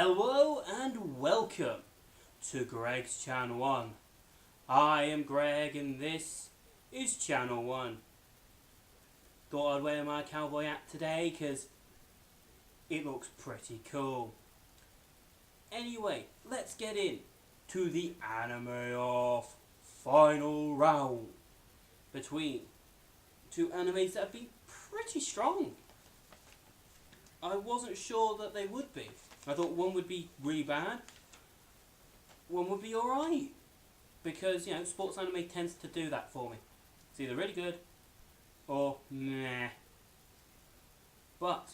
Hello and welcome to Greg's Channel 1. I am Greg and this is Channel 1. Thought I'd wear my cowboy hat today because it looks pretty cool. Anyway, let's get in to the anime of Final Round between two animes that have been pretty strong. I wasn't sure that they would be. I thought one would be really bad, one would be alright. Because, sports anime tends to do that for me. It's either really good or meh. But,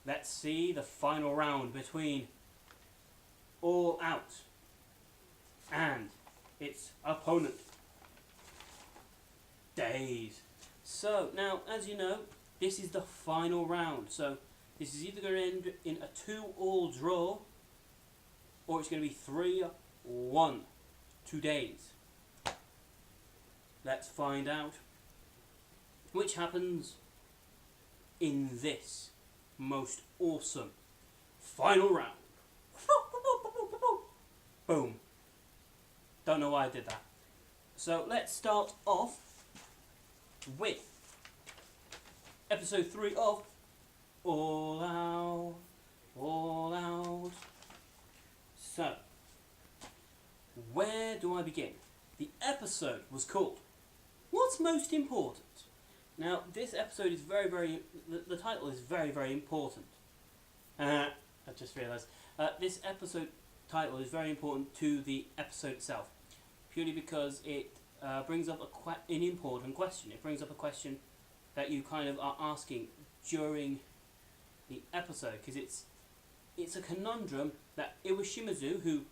let's see the final round between All Out and its opponent, Days. So, now, as you know, this is the final round. So, this is either going to end in a 2-all draw, or it's going to be 3-1 to Days. Let's find out which happens in this most awesome final round. Boom. Don't know why I did that. So let's start off with episode 3 of All Out, All Out. So, where do I begin? The episode was called What's Most Important? Now, this episode is the title is very, very important. I just realised. This episode title is very important to the episode itself, purely because it brings up an important question. It brings up a question that you kind of are asking during the episode, because it's a conundrum that Iwashimizu, who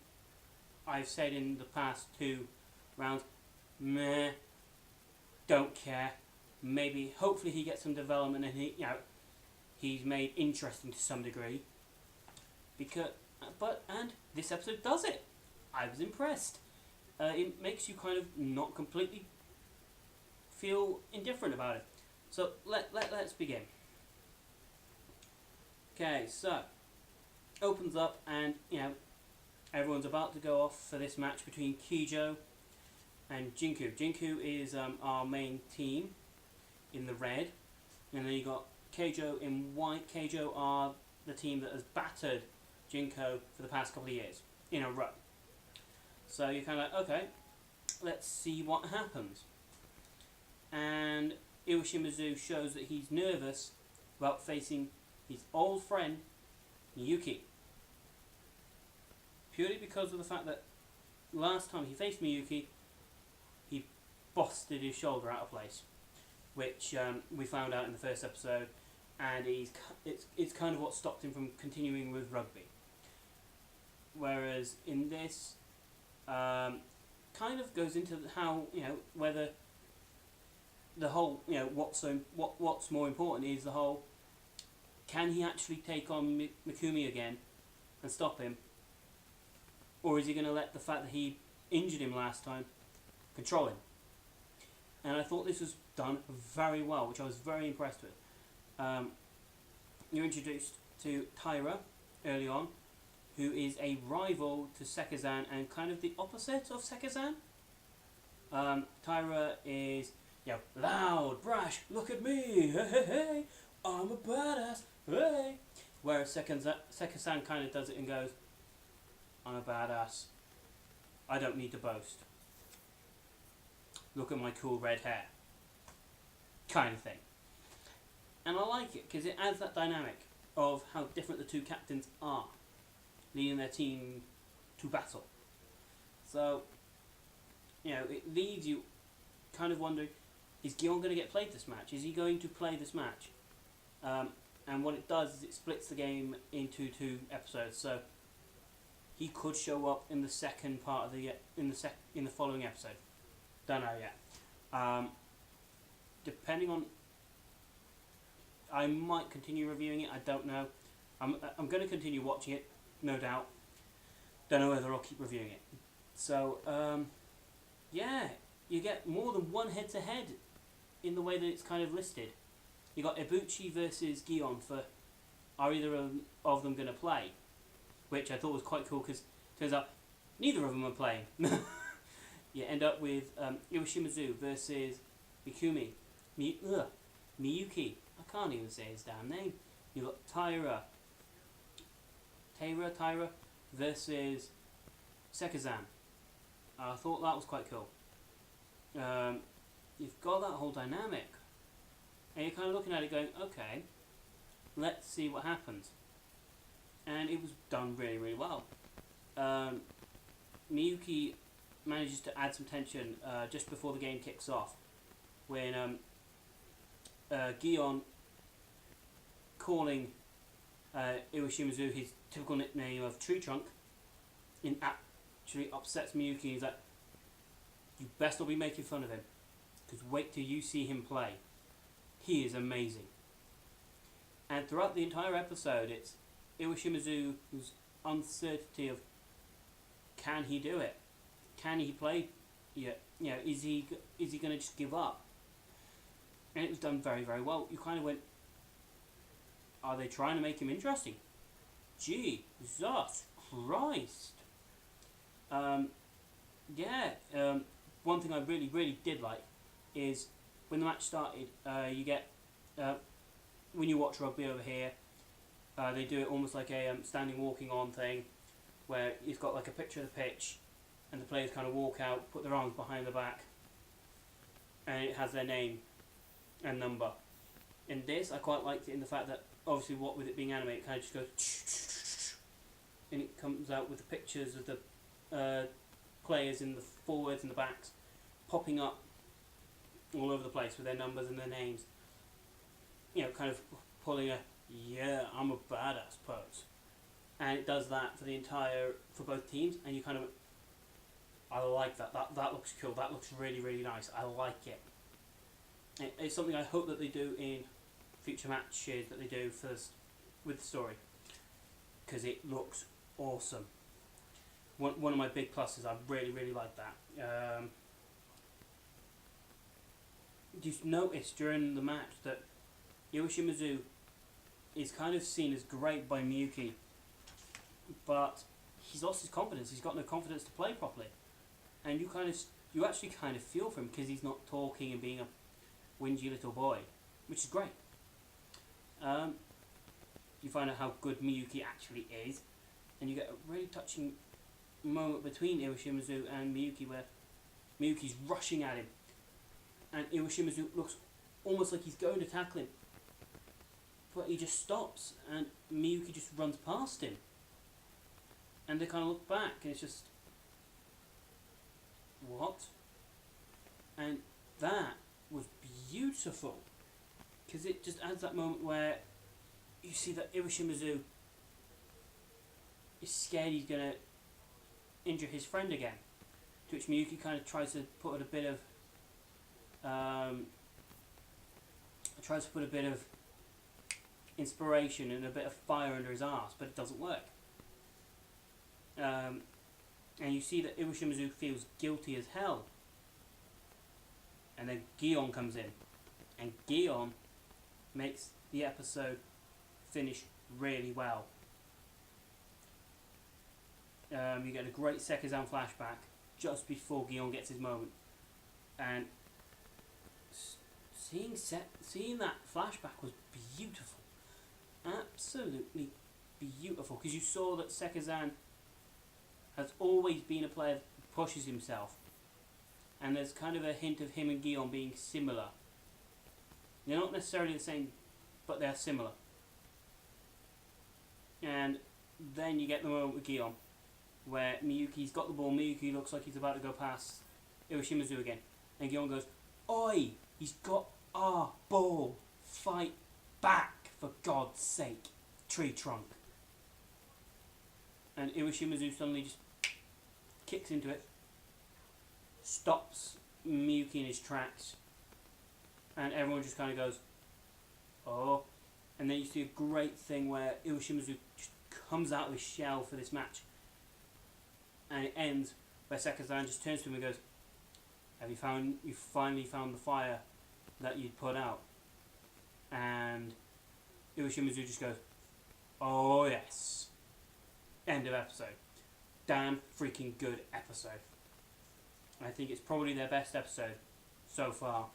I've said in the past 2 rounds, meh, don't care. Maybe, hopefully he gets some development and he's made interesting to some degree. And this episode does it. I was impressed. It makes you kind of not completely feel indifferent about it. So let's begin. Okay, so opens up and everyone's about to go off for this match between Keijo and Jinku. Jinku is our main team in the red, and then you got Keijo in white. Keijo are the team that has battered Jinko for the past couple of years in a row. So you're kind of like, okay, let's see what happens. And Iwashimizu shows that he's nervous about facing his old friend Miyuki, purely because of the fact that last time he faced Miyuki, he busted his shoulder out of place, which we found out in the first episode, and it's kind of what stopped him from continuing with rugby. Whereas in this, kind of goes into how whether the whole what's more important is the whole, can he actually take on Mikumi again and stop him, or is he going to let the fact that he injured him last time control him? And I thought this was done very well, which I was very impressed with. You're introduced to Taira early on, who is a rival to Sekizan and kind of the opposite of Sekizan. Taira is loud, brash, look at me, hey, hey, hey, I'm a badass, hey. Whereas Sekizan kind of does it and goes, I'm a badass, I don't need to boast. Look at my cool red hair. Kind of thing. And I like it because it adds that dynamic of how different the two captains are, leading their team to battle. So, it leaves you kind of wondering, is Gion going to get played this match? Is he going to play this match? And what it does is it splits the game into 2 episodes. So he could show up in the second part of in the following episode. Don't know yet. Depending on, I might continue reviewing it. I don't know. I'm going to continue watching it, no doubt. Don't know whether I'll keep reviewing it. So you get more than one head-to-head in the way that it's kind of listed. You got Ibuchi versus Gion for, are either of them going to play? which I thought was quite cool because turns out neither of them are playing. You end up with Iwashimazu versus Mikumi. Miyuki. I can't even say his damn name. You got Taira versus Sekizan. I thought that was quite cool. You've got that whole dynamic, and you're kind of looking at it going, okay, let's see what happens. And it was done really, really well. Miyuki manages to add some tension just before the game kicks off, when Gion calling Iwashimazu his typical nickname of Tree Trunk actually upsets Miyuki. He's like, you best not be making fun of him, because wait till you see him play. He is amazing. And throughout the entire episode, it's Iwashimazu's uncertainty of, can he do it? Can he play? Is he going to just give up? And it was done very, very well. You kind of went, are they trying to make him interesting? Jesus Christ. One thing I really, really did like is when the match started, you get, when you watch rugby over here, they do it almost like a standing walking on thing, where you've got like a picture of the pitch, and the players kind of walk out, put their arms behind the back, and it has their name and number. In this, I quite liked it in the fact that, obviously, what with it being anime, it kind of just goes, and it comes out with the pictures of the players in the forwards and the backs popping up all over the place with their numbers and their names. Kind of pulling a, yeah, I'm a badass pose. And it does that for both teams, and you kind of, I like that. That looks cool. That looks really, really nice. I like it. It's something I hope that they do in future matches that they do with the story, because it looks awesome. One of my big pluses. I really, really like that. You notice during the match that Iwashimazu is kind of seen as great by Miyuki, but he's lost his confidence. He's got no confidence to play properly, and you actually kind of feel for him because he's not talking and being a whingy little boy, which is great. You find out how good Miyuki actually is, and you get a really touching moment between Iwashimazu and Miyuki where Miyuki's rushing at him, and Iwashimazu looks almost like he's going to tackle him, but he just stops, and Miyuki just runs past him, and they kind of look back, and it's just, what? And that was beautiful, because it just adds that moment where you see that Iwashimazu is scared he's going to injure his friend again, to which Miyuki kind of tries to put a bit of inspiration and a bit of fire under his arse, but it doesn't work. And you see that Iwashimazu feels guilty as hell. And then Gion comes in, and Gion makes the episode finish really well. You get a great Sekizan flashback just before Gion gets his moment, and seeing that flashback was beautiful, absolutely beautiful, because you saw that Sekizan has always been a player that pushes himself, and there's kind of a hint of him and Gion being similar. They're not necessarily the same, but they're similar. And then you get the moment with Gion, where Miyuki's got the ball, Miyuki looks like he's about to go past Iwashimazu again, and Gion goes, "Oi, he's got our ball, fight back, for God's sake, Tree Trunk." And Iwashimazu suddenly just kicks into it, stops Miyuki in his tracks, and everyone just kind of goes, oh. And then you see a great thing where Iwashimazu just comes out of his shell for this match, and it ends where Sekizan just turns to him and goes, you finally found the fire that you'd put out? And Iwashimazu just goes, oh yes. And end of episode. Damn freaking good episode. I think it's probably their best episode so far.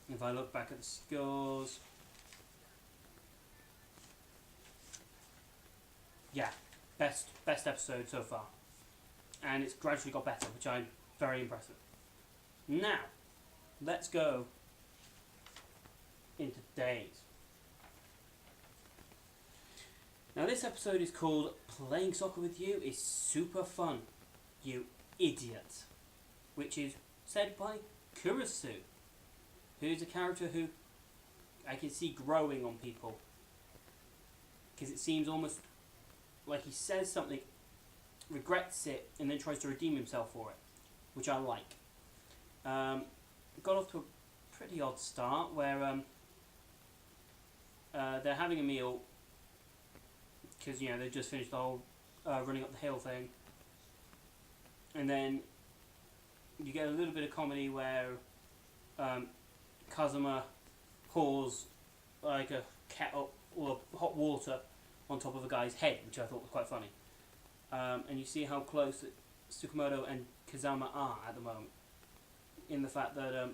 If I look back at the scores, yeah, best episode so far, and it's gradually got better, which I'm very impressed with. Now, let's go into days. Now this episode is called Playing Soccer With You is Super Fun, You Idiot, which is said by Kurisu, who's a character who I can see growing on people, because it seems almost like he says something, regrets it, and then tries to redeem himself for it, which I like. Got off to a pretty odd start where they're having a meal because they just finished the whole running up the hill thing, and then you get a little bit of comedy where Kazuma pours like a kettle or hot water on top of a guy's head, which I thought was quite funny, and you see how close Tsukamoto and Kazama are at the moment, in the fact that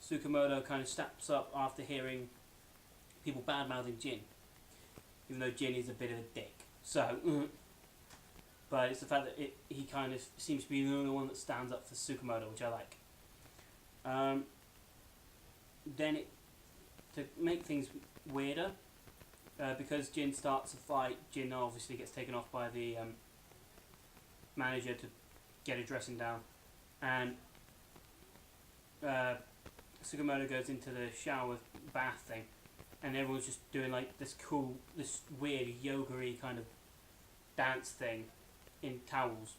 Tsukamoto kind of steps up after hearing people bad-mouthing Jin, even though Jin is a bit of a dick. So, but it's the fact that he kind of seems to be the only one that stands up for Tsukamoto, which I like. Then to make things weirder, because Jin starts a fight, Jin obviously gets taken off by the manager to get a dressing down, and Tsukamoto goes into the shower bath thing, and everyone's just doing like this weird yoga-y kind of dance thing in towels,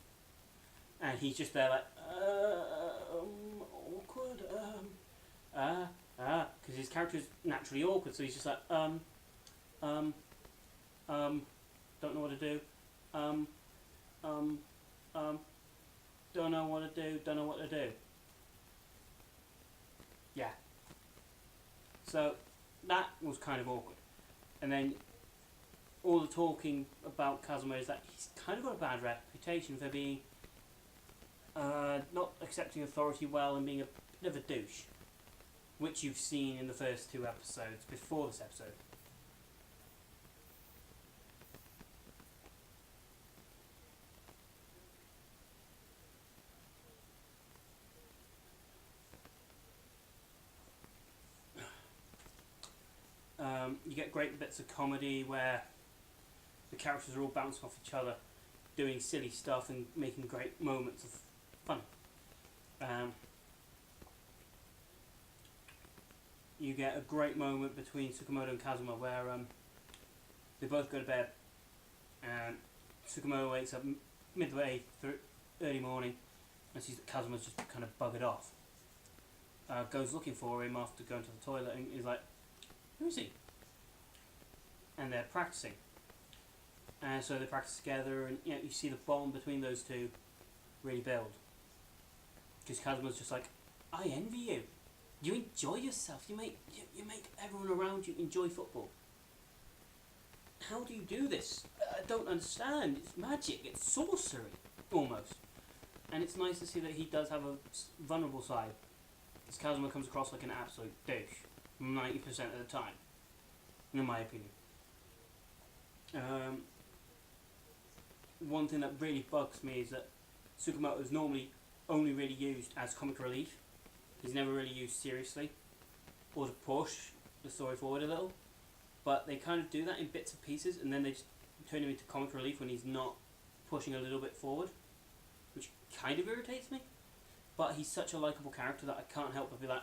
and he's just there like awkward, because his character is naturally awkward, so he's just like don't know what to do, don't know what to do. Yeah. So that was kind of awkward. And then all the talking about Kazuma is that he's kind of got a bad reputation for being not accepting authority well and being a bit of a douche, which you've seen in the first 2 episodes before this episode. You get great bits of comedy where the characters are all bouncing off each other, doing silly stuff and making great moments of fun. You get a great moment between Tsukamoto and Kazuma where they both go to bed, and Tsukamoto wakes up midway through early morning and sees that Kazuma's just kind of buggered off. Goes looking for him after going to the toilet and is like, who is he? And they're practicing. And so they practice together, and you see the bond between those two really build. Because Kazuma's just like, I envy you. You enjoy yourself. You make everyone around you enjoy football. How do you do this? I don't understand. It's magic. It's sorcery, almost. And it's nice to see that he does have a vulnerable side. Because Kazuma comes across like an absolute douche 90% of the time, in my opinion. One thing that really bugs me is that Tsukamoto is normally only really used as comic relief. He's never really used seriously, or to push the story forward a little. But they kind of do that in bits and pieces, and then they just turn him into comic relief when he's not pushing a little bit forward, which kind of irritates me. But he's such a likeable character that I can't help but be like,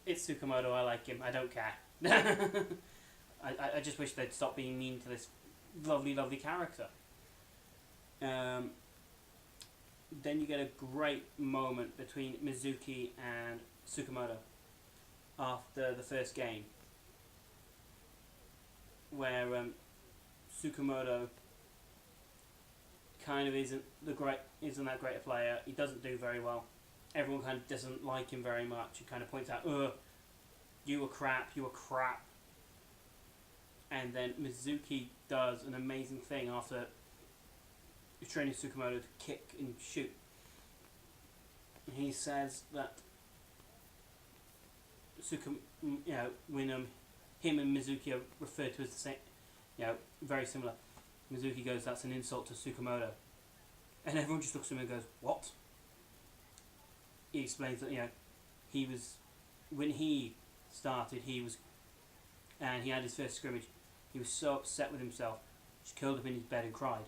it's Tsukamoto, I like him, I don't care. I just wish they'd stop being mean to this lovely, lovely character. Then you get a great moment between Mizuki and Tsukamoto after the first game, where Tsukamoto kind of isn't that great a player. He doesn't do very well. Everyone kind of doesn't like him very much. He kind of points out, you were crap. and then Mizuki does an amazing thing after training Tsukamoto to kick and shoot. He says that when him and Mizuki are referred to as the same, very similar. Mizuki goes, "That's an insult to Tsukamoto," and everyone just looks at him and goes, "What?" He explains that he was, when he started, and he had his first scrimmage, he was so upset with himself, just curled up in his bed and cried.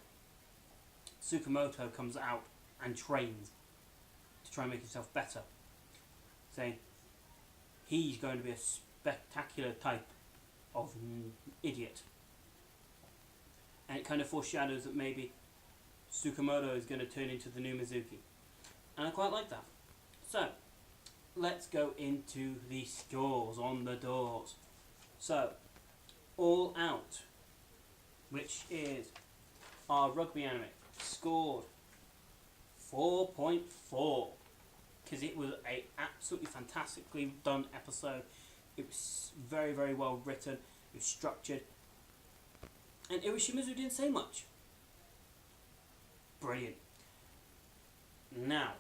Tsukamoto comes out and trains to try and make himself better, saying he's going to be a spectacular type of idiot. And it kind of foreshadows that maybe Tsukamoto is going to turn into the new Mizuki. And I quite like that. So, let's go into the scores on the doors. So, All Out, which is our rugby anime, scored 4.4 because it was a absolutely fantastically done episode. It was very, very well written. It was structured, and Irishimizu didn't say much. Brilliant. Now,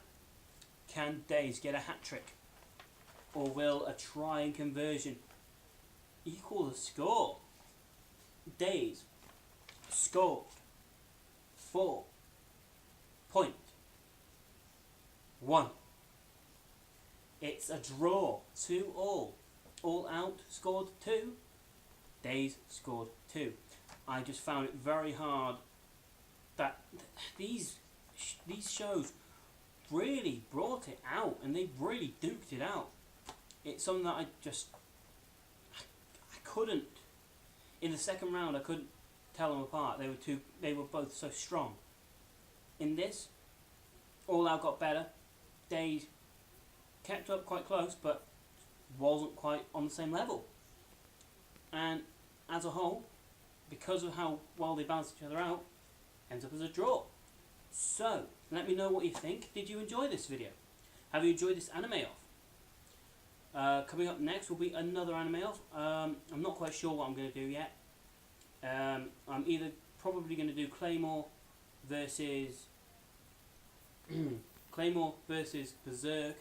can Days get a hat trick, or will a try and conversion equal the score? Days scored 4.1. It's a draw, 2-all. All Out scored 2. Days scored 2. I just found it very hard that these shows really brought it out, and they really duked it out. It's something that I couldn't, in the second round I couldn't tell them apart. They were both so strong. In this, All Out got better. Days kept up quite close, but wasn't quite on the same level. And as a whole, because of how well they balanced each other out, ends up as a draw. So, let me know what you think. Did you enjoy this video? Have you enjoyed this anime off? Coming up next will be another anime off. I'm not quite sure what I'm going to do yet. I'm either probably going to do Claymore versus Berserk,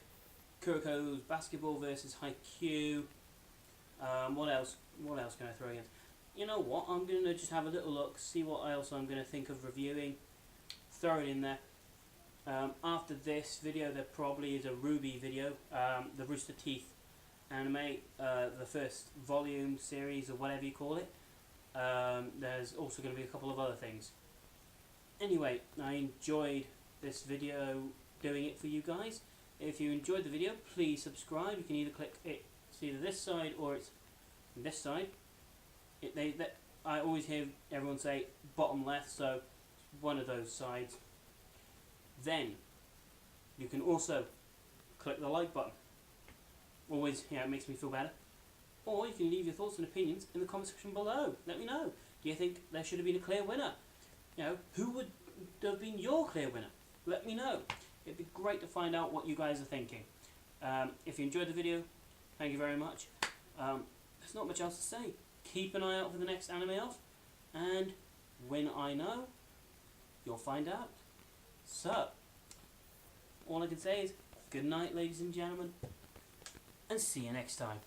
Kuroko's Basketball versus Haikyuu. What else can I throw in? You know what? I'm going to just have a little look, see what else I'm going to think of reviewing. Throw it in there. After this video, there probably is a Ruby video, the Rooster Teeth anime, the first volume series or whatever you call it. There's also going to be a couple of other things. Anyway, I enjoyed this video doing it for you guys. If you enjoyed the video, please subscribe. You can either click it, it's either this side or it's this side. I always hear everyone say bottom left, so one of those sides. Then you can also click the like button. Always, it makes me feel better. Or you can leave your thoughts and opinions in the comment section below. Let me know. Do you think there should have been a clear winner? Who would have been your clear winner? Let me know. It'd be great to find out what you guys are thinking. If you enjoyed the video, thank you very much. There's not much else to say. Keep an eye out for the next anime off, and when I know, you'll find out. So, all I can say is good night, ladies and gentlemen, and see you next time.